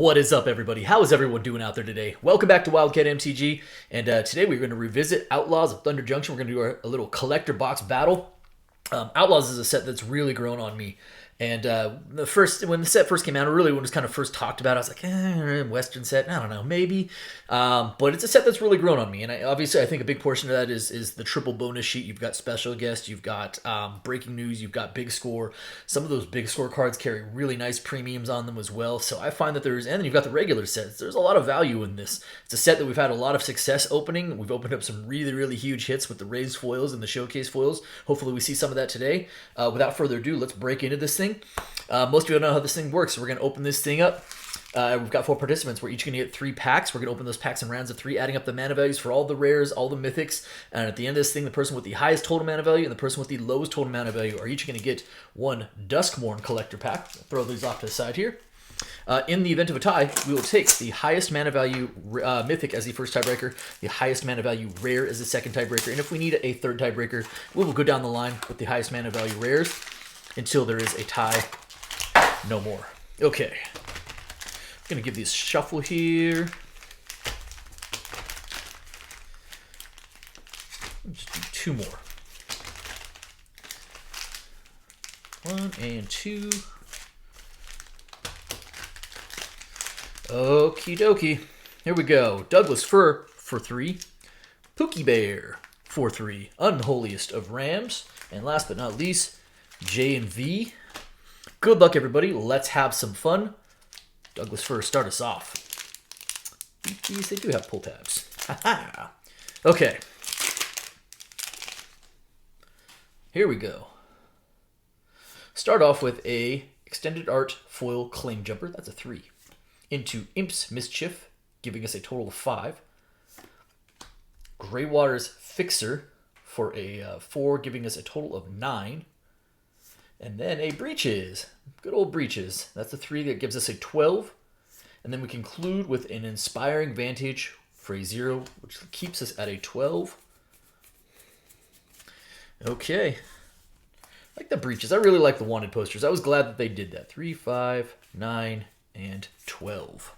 What is up, everybody? How is everyone doing out there today? Welcome back to Wildcat MTG, and today we're going to revisit Outlaws of Thunder Junction. We're going to do a little collector box battle. Outlaws is a set that's really grown on me. And when the set first came out, really when it was kind of first talked about, I was like, Western set, I don't know, maybe. But it's a set that's really grown on me. And obviously, I think a big portion of that is the triple bonus sheet. You've got special guest, you've got breaking news, you've got big score. Some of those big score cards carry really nice premiums on them as well. So I find that and then you've got the regular sets. There's a lot of value in this. It's a set that we've had a lot of success opening. We've opened up some really, really huge hits with the raised foils and the showcase foils. Hopefully we see some of that today. Without further ado, let's break into this thing. Most of you don't know how this thing works, so we're going to open this thing up. We've got 4 participants. We're each going to get 3 packs. We're going to open those packs in rounds of 3, adding up the mana values for all the rares, all the mythics. And at the end of this thing, the person with the highest total mana value and the person with the lowest total mana value are each going to get 1 Duskmourn collector pack. I'll throw these off to the side here. In the event of a tie, we will take the highest mana value mythic as the first tiebreaker, the highest mana value rare as the second tiebreaker, and if we need a third tiebreaker, we will go down the line with the highest mana value rares until there is a tie. No more. Okay. I'm going to give these a shuffle here. Let's do 2 more. 1 and 2. Okie dokie. Here we go. Douglas Fir for 3. Pookie Bear for 3. Unholiest of Rams. And last but not least, J and V. Good luck, everybody. Let's have some fun. Douglas Fir, start us off. These, they do have pull tabs. Haha. Okay. Here we go. Start off with a extended art foil claim jumper. That's a 3. Into Imp's Mischief, giving us a total of 5. Greywater's Fixer for a 4, giving us a total of 9. And then a Breaches. Good old Breaches. That's a 3 that gives us a 12. And then we conclude with an Inspiring Vantage for a 0, which keeps us at a 12. Okay. I like the Breaches. I really like the wanted posters. I was glad that they did that. 3, 5, 9, and 12.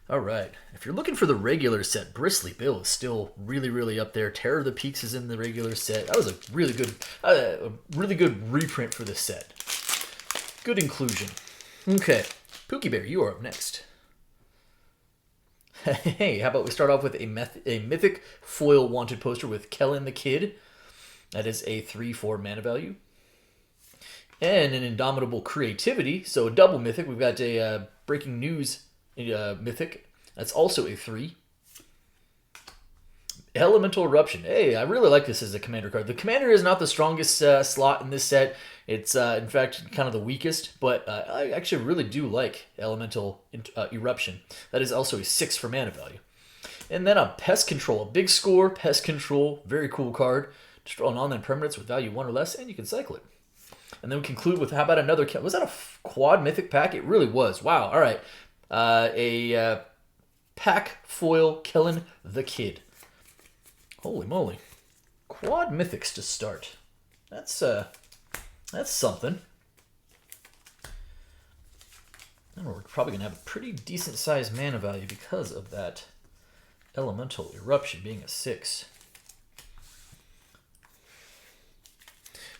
All right. If you're looking for the regular set, Bristly Bill is still really, really up there. Terror of the Peaks is in the regular set. That was a really good reprint for this set. Good inclusion. Okay. Pookie Bear, you are up next. Hey, how about we start off with a mythic foil wanted poster with Kellen the Kid. That is a 3/4 mana value. And an Indomitable Creativity, so a double mythic. We've got a Breaking News mythic. That's also a 3. Elemental Eruption. Hey, I really like this as a commander card. The commander is not the strongest slot in this set. It's, in fact, kind of the weakest, but I actually really do like Elemental Eruption. That is also a 6 for mana value. And then a Pest Control. A big score, Pest Control. Very cool card. Destroy an online permanence with value 1 or less, and you can cycle it. And then we conclude with, how about another, was that a quad mythic pack? It really was. Wow, all right. A pack foil Kellen the Kid. Holy moly. Quad mythics to start. That's something. And we're probably going to have a pretty decent sized mana value because of that Elemental Eruption being a 6.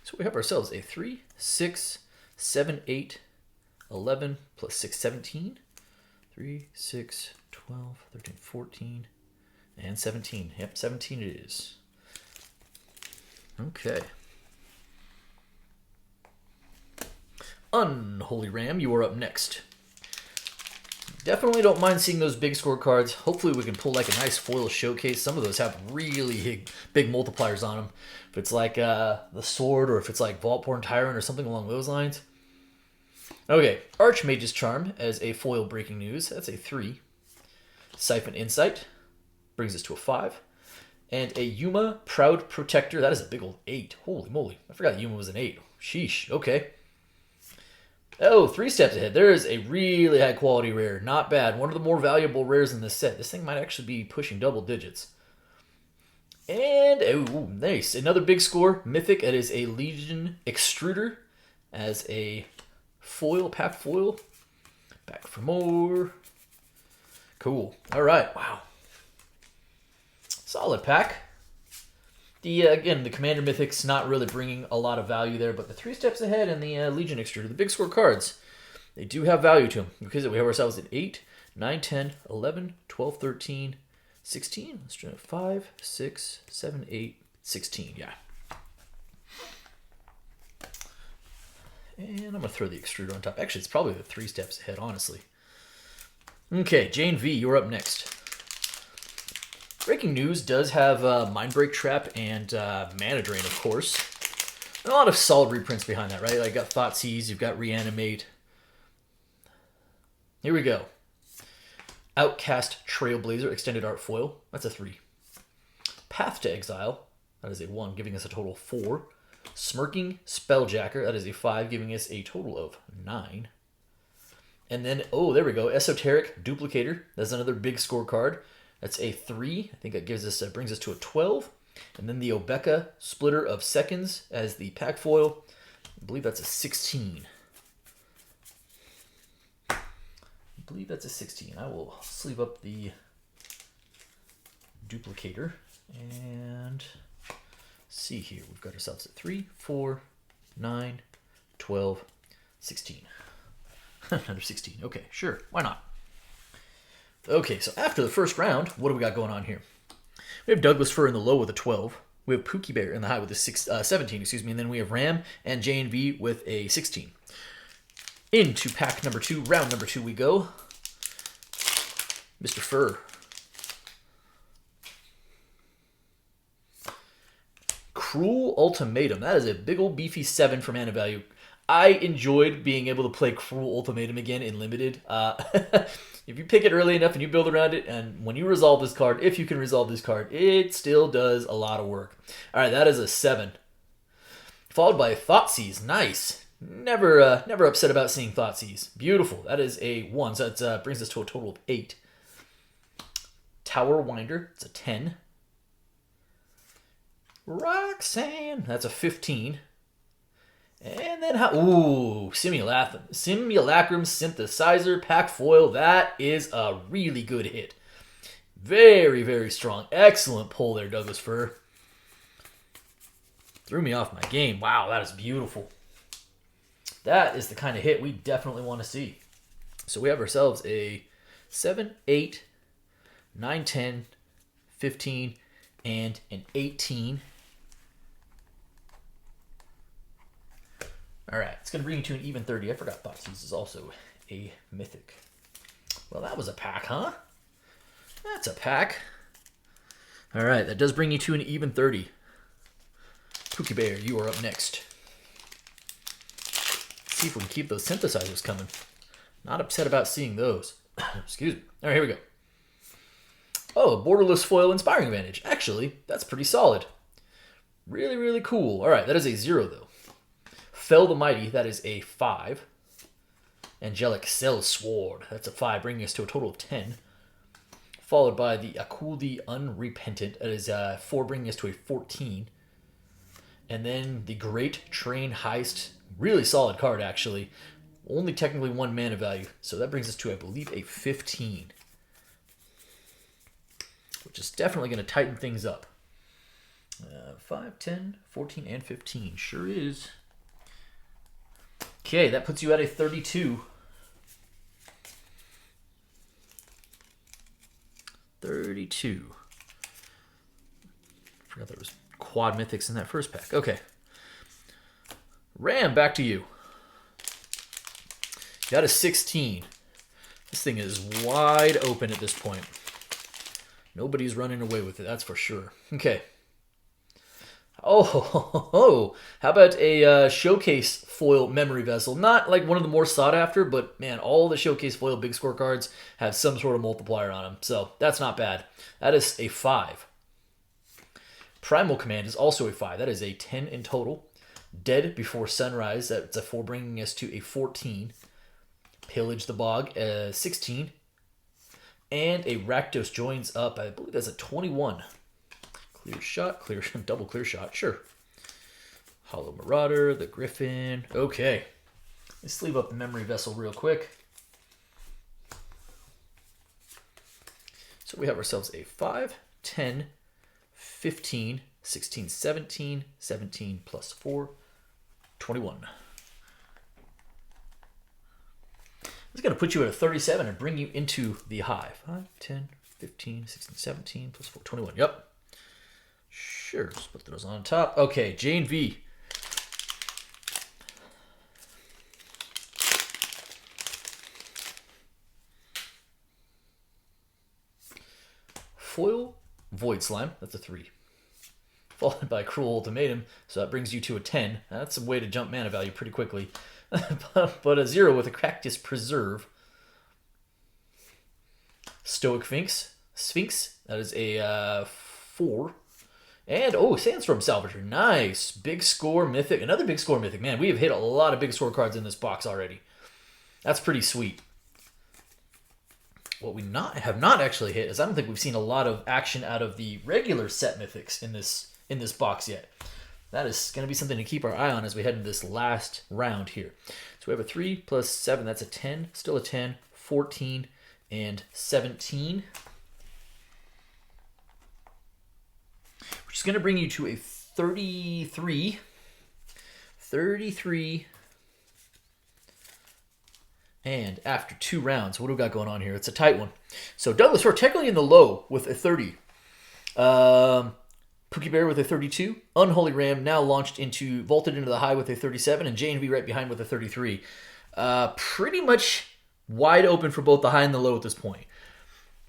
So we have ourselves a 3, 6, 7, 8, 11, plus 6, 17. 3, 6, 12, 13, 14, and 17. Yep, 17 it is. Okay. Unholy Ram, you are up next. Definitely don't mind seeing those big score cards. Hopefully we can pull like a nice foil showcase. Some of those have really big multipliers on them. If it's like the Sword, or if it's like Vaultborn Tyrant or something along those lines. Okay, Archmage's Charm as a foil Breaking News. That's a 3. Siphon Insight brings us to a 5. And a Yuma Proud Protector. That is a big old 8. Holy moly. I forgot Yuma was an 8. Sheesh. Okay. Oh, 3 steps ahead. There is a really high quality rare. Not bad. One of the more valuable rares in this set. This thing might actually be pushing double digits. And, oh, nice. Another big score. Mythic. It is a Legion Extruder as a foil, pack foil. Back for more. Cool. All right. Wow. Solid pack. Again, the Commander Mythic's not really bringing a lot of value there, but the 3 steps ahead and the Legion Extruder, the big score cards, they do have value to them. Because we have ourselves at 8, 9, 10, 11, 12, 13, 16. Let's try 5, 6, 7, 8, 16. Yeah. And I'm going to throw the Extruder on top. Actually, it's probably the 3 steps ahead, honestly. Okay, Jane V, you're up next. Breaking News does have Mindbreak Trap and Mana Drain, of course. And a lot of solid reprints behind that, right? Like, you got Thoughtseize, you've got Reanimate. Here we go. Outcast Trailblazer, Extended Art Foil. That's a 3. Path to Exile. That is a 1, giving us a total of 4. Smirking Spelljacker. That is a 5, giving us a total of 9. And then, oh, there we go. Esoteric Duplicator. That's another big scorecard. That's a 3. I think that brings us to a 12. And then the Obeka Splitter of Seconds as the pack foil. I believe that's a 16. I believe that's a 16. I will sleeve up the Duplicator and see here. We've got ourselves at 3, 4, 9, 12, 16. Under 16. Okay, sure. Why not? Okay, so after the first round, what do we got going on here? We have Douglas Fir in the low with a 12. We have Pookie Bear in the high with a 17, excuse me. And then we have Ram and J&V with a 16. Into pack number 2, round number 2 we go. Mr. Fur. Cruel Ultimatum. That is a big old beefy 7 for mana value. I enjoyed being able to play Cruel Ultimatum again in Limited. If you pick it early enough and you build around it, and when you resolve this card, if you can resolve this card, it still does a lot of work. All right, that is a 7. Followed by Thoughtseize. Nice. Never upset about seeing Thoughtseize. Beautiful. That is a 1, so that brings us to a total of 8. Tower Winder. It's a 10. Roxanne. That's a 15. And then, Simulacrum Synthesizer Pack Foil. That is a really good hit. Very, very strong. Excellent pull there, Douglas Fir. Threw me off my game. Wow, that is beautiful. That is the kind of hit we definitely want to see. So we have ourselves a 7, 8, 9, 10, 15, and an 18. All right, it's going to bring you to an even 30. I forgot Thoughtseize is also a mythic. Well, that was a pack, huh? That's a pack. All right, that does bring you to an even 30. Pookie Bear, you are up next. Let's see if we can keep those synthesizers coming. Not upset about seeing those. Excuse me. All right, here we go. Oh, a borderless foil Inspiring Advantage. Actually, that's pretty solid. Really, really cool. All right, that is a 0, though. Fell the Mighty, that is a 5. Angelic Sellsword, that's a 5, bringing us to a total of 10. Followed by the Akul the Unrepentant, that is 4, bringing us to a 14. And then the Great Train Heist, really solid card, actually. Only technically 1 mana value, so that brings us to, I believe, a 15. Which is definitely going to tighten things up. 5, 10, 14, and 15, sure is. Okay, that puts you at a 32. 32. Forgot there was quad mythics in that first pack. Okay. Ram, back to you. Got a 16. This thing is wide open at this point. Nobody's running away with it, that's for sure. Okay. Oh, how about a showcase foil memory vessel? Not like one of the more sought after, but man, all the showcase foil big score cards have some sort of multiplier on them. So that's not bad. That is a 5. Primal Command is also a 5. That is a 10 in total. Dead Before Sunrise, that's a 4, bringing us to a 14. Pillage the Bog, 16. And a Rakdos joins up, I believe that's a 21. Clear shot, double clear shot, sure. Hollow Marauder, the Griffin. Okay. Let's sleeve up the memory vessel real quick. So we have ourselves a 5, 10, 15, 16, 17, 17 plus 4, 21. It's going to put you at a 37 and bring you into the high. 5, 10, 15, 16, 17 plus 4, 21. Yep. Sure. Just put those on top. Okay, J and V. Foil Void Slime. That's a 3. Followed by Cruel Ultimatum. So that brings you to a 10. That's a way to jump mana value pretty quickly. But a 0 with a Cactus Preserve. Stoic Sphinx. That is a 4. And, oh, Sandstorm Salvager. Nice. Big score Mythic. Another big score Mythic. Man, we have hit a lot of big score cards in this box already. That's pretty sweet. What we have not actually hit is I don't think we've seen a lot of action out of the regular set Mythics in this box yet. That is going to be something to keep our eye on as we head into this last round here. So we have a 3 plus 7. That's a 10. Still a 10. 14 and 17. Which is going to bring you to a 33. 33. And after 2 rounds, what do we got going on here? It's a tight one. So Douglas, we're technically in the low with a 30. Pookie Bear with a 32. Unholy Ram now vaulted into the high with a 37. And J&V right behind with a 33. Pretty much wide open for both the high and the low at this point.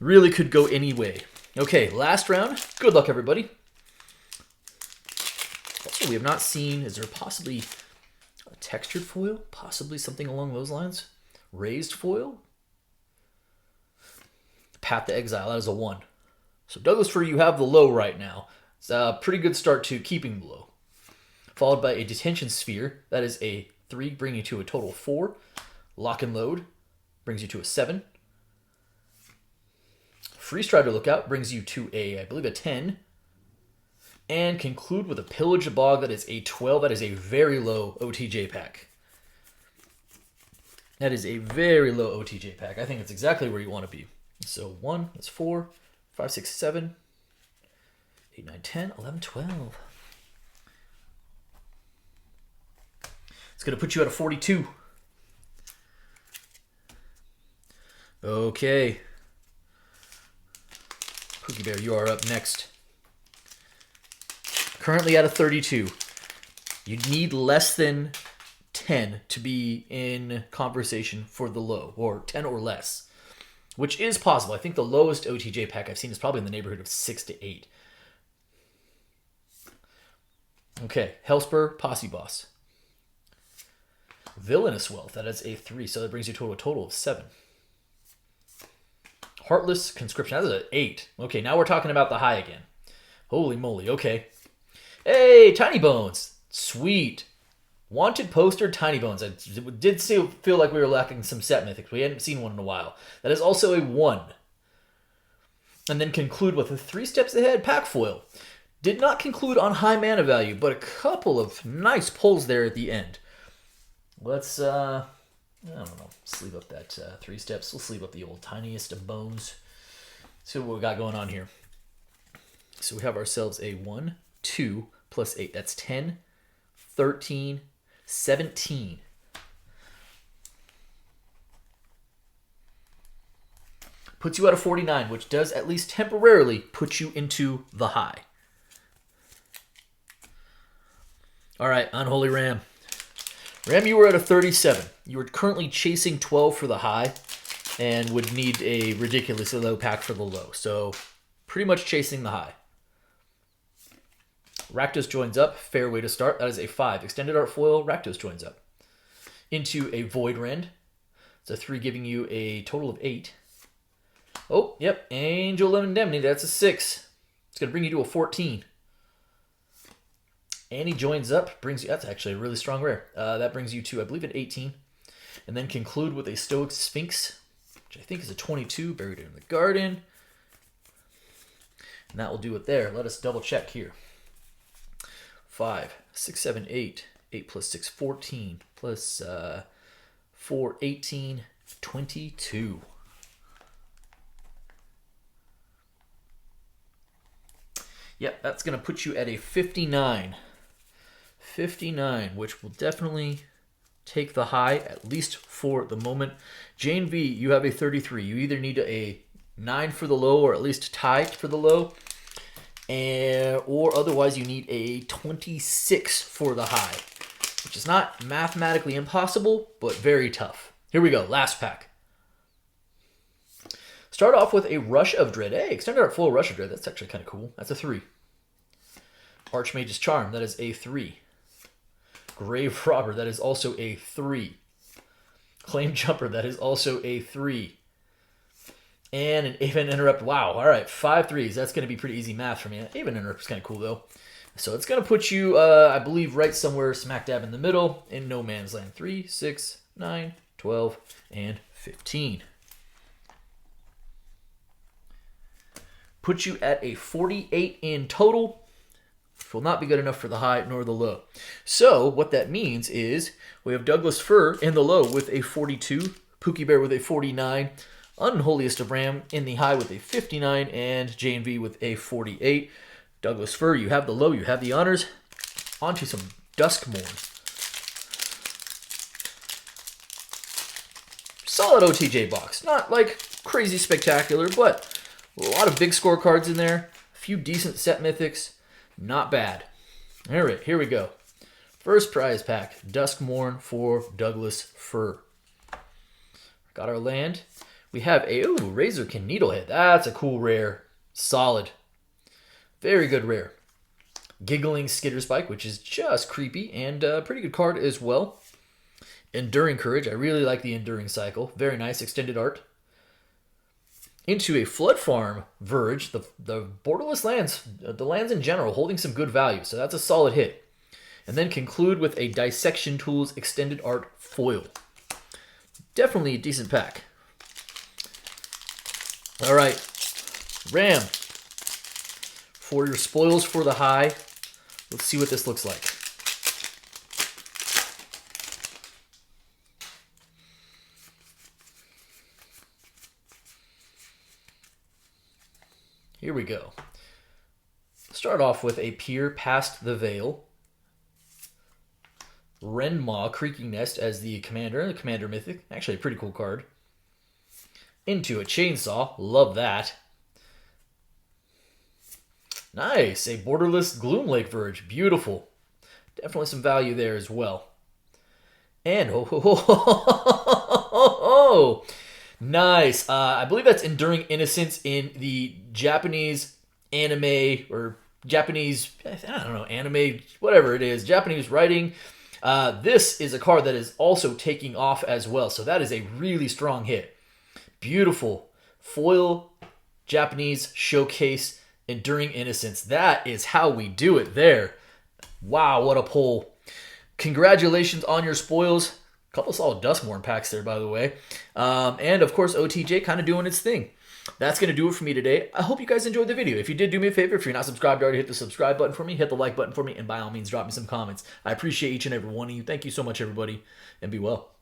Really could go any way. Okay, last round. Good luck, everybody. Also, we have not seen, is there possibly a textured foil? Possibly something along those lines? Raised foil? Path to Exile, that is a 1. So Douglas, for you have the low right now. It's a pretty good start to keeping the low. Followed by a Detention Sphere, that is a 3, bringing you to a total of 4. Lock and Load brings you to a 7. Free Strider Lookout brings you to I believe a 10. And Conclude with a Pillage the Bog, that is a 12. That is a very low OTJ pack. That is a very low OTJ pack. I think it's exactly where you want to be. So 1, that's 4, 5, 6, 7, 8, 9, 10, 11, 12. It's going to put you at a 42. Okay. Pookie Bear, you are up next. Currently at a 32. You need less than 10 to be in conversation for the low, or 10 or less, which is possible. I think the lowest OTJ pack I've seen is probably in the neighborhood of 6 to 8. Okay, Hellspur, Posse Boss. Villainous Wealth, that is a 3, so that brings you to a total of 7. Heartless Conscription, that is an 8. Okay, now we're talking about the high again. Holy moly, okay. Hey, Tiny Bones. Sweet. Wanted Poster, Tiny Bones. I did feel like we were lacking some set mythics. We hadn't seen one in a while. That is also a 1. And then Conclude with a 3 steps ahead pack foil. Did not conclude on high mana value, but a couple of nice pulls there at the end. Let's, I don't know, sleeve up that 3 steps. We'll sleeve up the old tiniest of bones. See what we got going on here. So we have ourselves a 1, 2, plus 8. That's 10, 13, 17. Puts you at a 49, which does at least temporarily put you into the high. All right, Unholy Ram. Ram, you were at a 37. You are currently chasing 12 for the high and would need a ridiculously low pack for the low. So pretty much chasing the high. Rakdos joins up. Fair way to start. That is a 5. Extended Art Foil. Rakdos joins up. Into a Void Rend. It's a 3, giving you a total of 8. Oh, yep. Angel of Indemnity. That's a 6. It's going to bring you to a 14. Annie joins up. Brings you. That's actually a really strong rare. That brings you to, I believe, an 18. And then Conclude with a Stoic Sphinx, which I think is a 22. Buried in the Garden. And that will do it there. Let us double check here. 5, 6, 7, 8. 8 plus 6, 14. Plus for 1822. Yep, that's going to put you at a 59. 59, which will definitely take the high, at least for the moment. Jane V, you have a 33. You either need a 9 for the low or at least tie for the low, or otherwise you need a 26 for the high, which is not mathematically impossible, but very tough. Here we go, last pack. Start off with a Rush of Dread. Hey, extended art full Rush of Dread. That's actually kind of cool. That's a 3. Archmage's Charm. That is a 3. Grave Robber. That is also a 3. Claim Jumper. That is also a 3. And an Aven Interrupt. Wow. All right. 5 3s. That's going to be pretty easy math for me. Aven Interrupt is kind of cool, though. So it's going to put you, I believe, right somewhere smack dab in the middle in no man's land. 3, 6, 9, 12, and 15. Put you at a 48 in total, which will not be good enough for the high nor the low. So what that means is we have Douglas Fir in the low with a 42, Pookie Bear with a 49, Unholiest of Ram in the high with a 59, and J&V with a 48. Douglas Fir, you have the low, you have the honors. On to some Duskmourn. Solid OTJ box. Not like crazy spectacular, but a lot of big scorecards in there. A few decent set mythics. Not bad. All right, here we go. First prize pack, Duskmourn for Douglas Fir. Got our land. We have a Razorkin Needlehead. That's a cool rare. Solid. Very good rare. Giggling Skitterspike, which is just creepy, and a pretty good card as well. Enduring Courage. I really like the Enduring Cycle. Very nice. Extended art. Into a Flood Farm Verge, the borderless lands, the lands in general, holding some good value. So that's a solid hit. And then conclude with a Dissection Tools Extended Art Foil. Definitely a decent pack. All right, Ram. For your spoils for the high, let's see what this looks like. Here we go. Start off with a Pier Past the Veil. Renmaw Creaking Nest as the Commander Mythic. Actually a pretty cool card. Into a Chainsaw. Love that. Nice. A Borderless Gloomlake Verge. Beautiful. Definitely some value there as well. And nice. I believe that's Enduring Innocence in the Japanese anime or Japanese, I don't know, anime, whatever it is, Japanese writing. This is a card that is also taking off as well. So that is a really strong hit. Beautiful. Foil Japanese showcase Enduring Innocence. That is how we do it there. Wow, what a pull. Congratulations on your spoils. A couple solid Duskmourn packs there, by the way. And, of course, OTJ kind of doing its thing. That's going to do it for me today. I hope you guys enjoyed the video. If you did, do me a favor. If you're not subscribed already, hit the subscribe button for me. Hit the like button for me. And by all means, drop me some comments. I appreciate each and every one of you. Thank you so much, everybody. And be well.